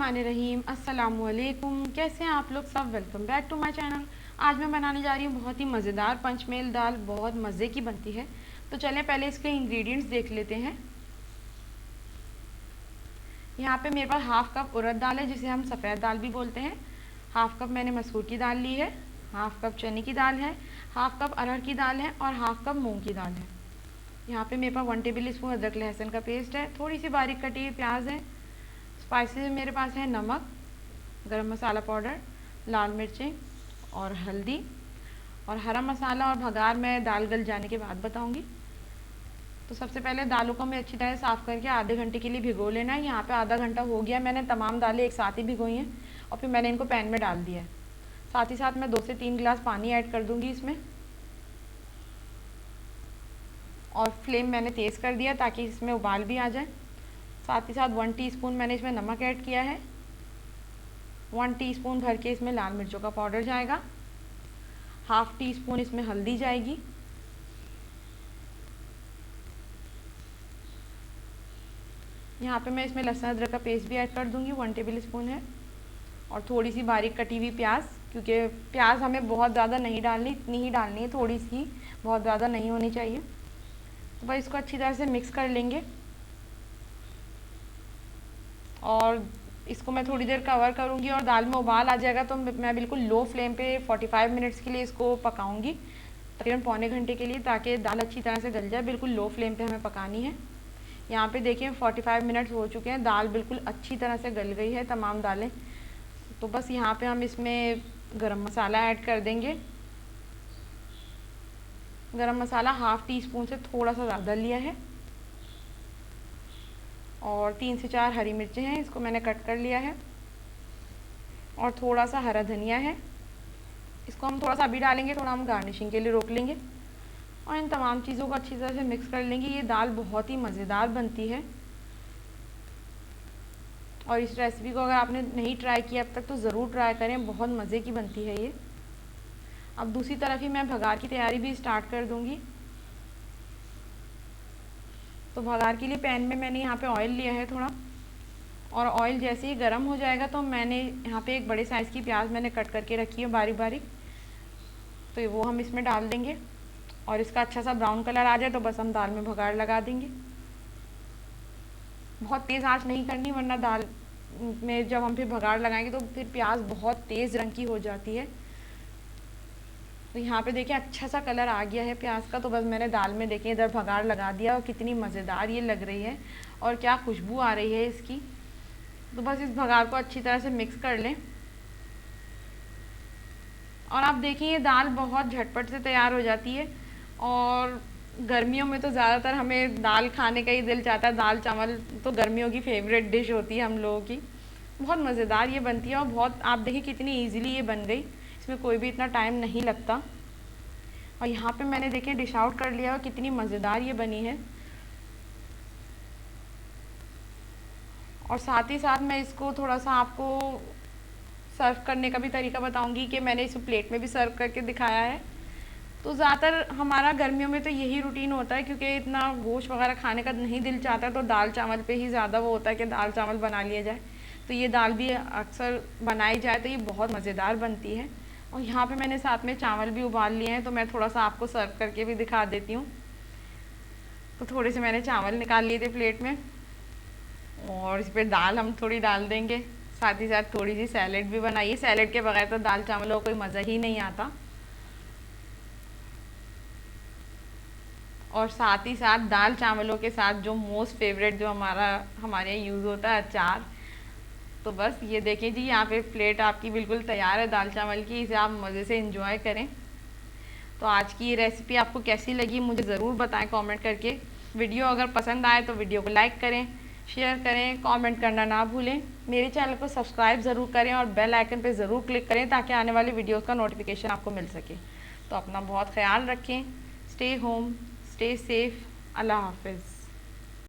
बिस्मिल्लाहिर्रहमानिर्रहीम। अस्सलामुअलैकुम। कैसे हैं आप लोग सब? Welcome back to my channel. आज मैं बनाने जा रही हूँ बहुत ही मज़ेदार पंचमेल दाल, बहुत मज़े की बनती है। तो चलें पहले इसके इंग्रेडिएंट्स देख लेते हैं। यहाँ पे मेरे पास हाफ़ कप उड़द दाल है, जिसे हम सफ़ेद दाल भी बोलते हैं। हाफ़ कप मैंने मसूर की दाल ली है, हाफ़ कप चने की दाल है, हाफ़ कप अरहर की दाल है और हाफ़ कप मूँग की दाल है। यहाँ पे मेरे पास 1 टेबल स्पून अदरक लहसुन का पेस्ट है, थोड़ी सी बारीक कटी हुई प्याज है। स्पाइसेस मेरे पास है नमक, गरम मसाला पाउडर, लाल मिर्चें और हल्दी और हरा मसाला और भगार मैं दाल गल जाने के बाद बताऊंगी। तो सबसे पहले दालों को हमें अच्छी तरह साफ़ करके आधे घंटे के लिए भिगो लेना है। यहाँ पे आधा घंटा हो गया, मैंने तमाम दालें एक साथ ही भिगोई हैं और फिर मैंने इनको पैन में डाल दिया है। साथ ही साथ मैं 2 से 3 गिलास पानी ऐड कर दूँगी इसमें, और फ्लेम मैंने तेज़ कर दिया ताकि इसमें उबाल भी आ जाए। साथ ही साथ 1 टीस्पून मैंने इसमें नमक ऐड किया है, 1 टीस्पून भर के इसमें लाल मिर्चों का पाउडर जाएगा, हाफ़ टी स्पून इसमें हल्दी जाएगी, यहाँ पे मैं इसमें लहसुन अदरक का पेस्ट भी ऐड कर दूँगी, 1 टेबल स्पून है, और थोड़ी सी बारीक कटी हुई प्याज, क्योंकि प्याज हमें बहुत ज़्यादा नहीं डालनी, इतनी ही डालनी है, थोड़ी सी, बहुत ज़्यादा नहीं होनी चाहिए। तो बस इसको अच्छी तरह से मिक्स कर लेंगे और इसको मैं थोड़ी देर कवर करूँगी और दाल में उबाल आ जाएगा तो मैं बिल्कुल लो फ्लेम पे 45 मिनट्स के लिए इसको पकाऊँगी, तकरीबन पौने घंटे के लिए, ताकि दाल अच्छी तरह से गल जाए। बिल्कुल लो फ्लेम पे हमें पकानी है। यहाँ पे देखिए 45 मिनट्स हो चुके हैं, दाल बिल्कुल अच्छी तरह से गल गई है तमाम दालें। तो बस यहाँ पे हम इसमें गरम मसाला ऐड कर देंगे। गरम मसाला हाफ़ टी स्पून से थोड़ा सा ज़्यादा लिया है, और 3 से 4 हरी मिर्चें हैं, इसको मैंने कट कर लिया है, और थोड़ा सा हरा धनिया है, इसको हम थोड़ा सा अभी डालेंगे, थोड़ा हम गार्निशिंग के लिए रोक लेंगे, और इन तमाम चीज़ों को अच्छी तरह से मिक्स कर लेंगे। ये दाल बहुत ही मज़ेदार बनती है, और इस रेसिपी को अगर आपने नहीं ट्राई किया अब तक तो ज़रूर ट्राई करें, बहुत मज़े की बनती है ये। अब दूसरी तरफ ही मैं भगार की तैयारी भी स्टार्ट कर दूँगी। तो भगार के लिए पैन में मैंने यहाँ पे ऑयल लिया है थोड़ा, और ऑयल जैसे ही गर्म हो जाएगा तो मैंने यहाँ पे एक बड़े साइज़ की प्याज मैंने कट करके रखी है बारीक बारीक, तो वो हम इसमें डाल देंगे, और इसका अच्छा सा ब्राउन कलर आ जाए तो बस हम दाल में भगार लगा देंगे। बहुत तेज़ आंच नहीं करनी, वरना दाल में जब हम फिर भगार लगाएंगे तो फिर प्याज बहुत तेज़ रंग की हो जाती है। तो यहाँ पे देखिए अच्छा सा कलर आ गया है प्याज का, तो बस मैंने दाल में देखिए इधर भगार लगा दिया, और कितनी मज़ेदार ये लग रही है और क्या खुशबू आ रही है इसकी। तो बस इस भगार को अच्छी तरह से मिक्स कर लें, और आप देखिए ये दाल बहुत झटपट से तैयार हो जाती है। और गर्मियों में तो ज़्यादातर हमें दाल खाने का ही दिल चाहता है, दाल चावल तो गर्मियों की फेवरेट डिश होती है हम लोगों की। बहुत मज़ेदार ये बनती है, और बहुत आप देखिए कितनी ईजिली ये बन गई, इसमें कोई भी इतना टाइम नहीं लगता। और यहाँ पे मैंने देखिए डिश आउट कर लिया, और कितनी मज़ेदार ये बनी है। और साथ ही साथ मैं इसको थोड़ा सा आपको सर्व करने का भी तरीका बताऊंगी, कि मैंने इसे प्लेट में भी सर्व करके दिखाया है। तो ज़्यादातर हमारा गर्मियों में तो यही रूटीन होता है, क्योंकि इतना गोश्त वगैरह खाने का नहीं दिल चाहता, तो दाल चावल पे ही ज़्यादा वो होता है कि दाल चावल बना लिया जाए। तो ये दाल भी अक्सर बनाई जाए तो ये बहुत मज़ेदार बनती है। और यहाँ पे मैंने साथ में चावल भी उबाल लिए हैं, तो मैं थोड़ा सा आपको सर्व करके भी दिखा देती हूँ। तो थोड़े से मैंने चावल निकाल लिए थे प्लेट में, और इस पर दाल हम थोड़ी डाल देंगे। साथ ही साथ थोड़ी सी सैलेड भी बनाइए, सैलेड के बगैर तो दाल चावलों का कोई मज़ा ही नहीं आता। और साथ ही साथ दाल चावलों के साथ जो मोस्ट फेवरेट जो हमारे यहाँ यूज़ होता है, अचार। तो बस ये देखें जी, यहाँ पे प्लेट आपकी बिल्कुल तैयार है दाल चावल की, इसे आप मज़े से एंजॉय करें। तो आज की ये रेसिपी आपको कैसी लगी मुझे ज़रूर बताएं कमेंट करके। वीडियो अगर पसंद आए तो वीडियो को लाइक करें, शेयर करें, कमेंट करना ना भूलें। मेरे चैनल को सब्सक्राइब ज़रूर करें और बेल आइकन पे ज़रूर क्लिक करें, ताकि आने वाली वीडियोस का नोटिफिकेशन आपको मिल सके। तो अपना बहुत ख्याल रखें। Stay home, stay safe. अल्लाह हाफिज़।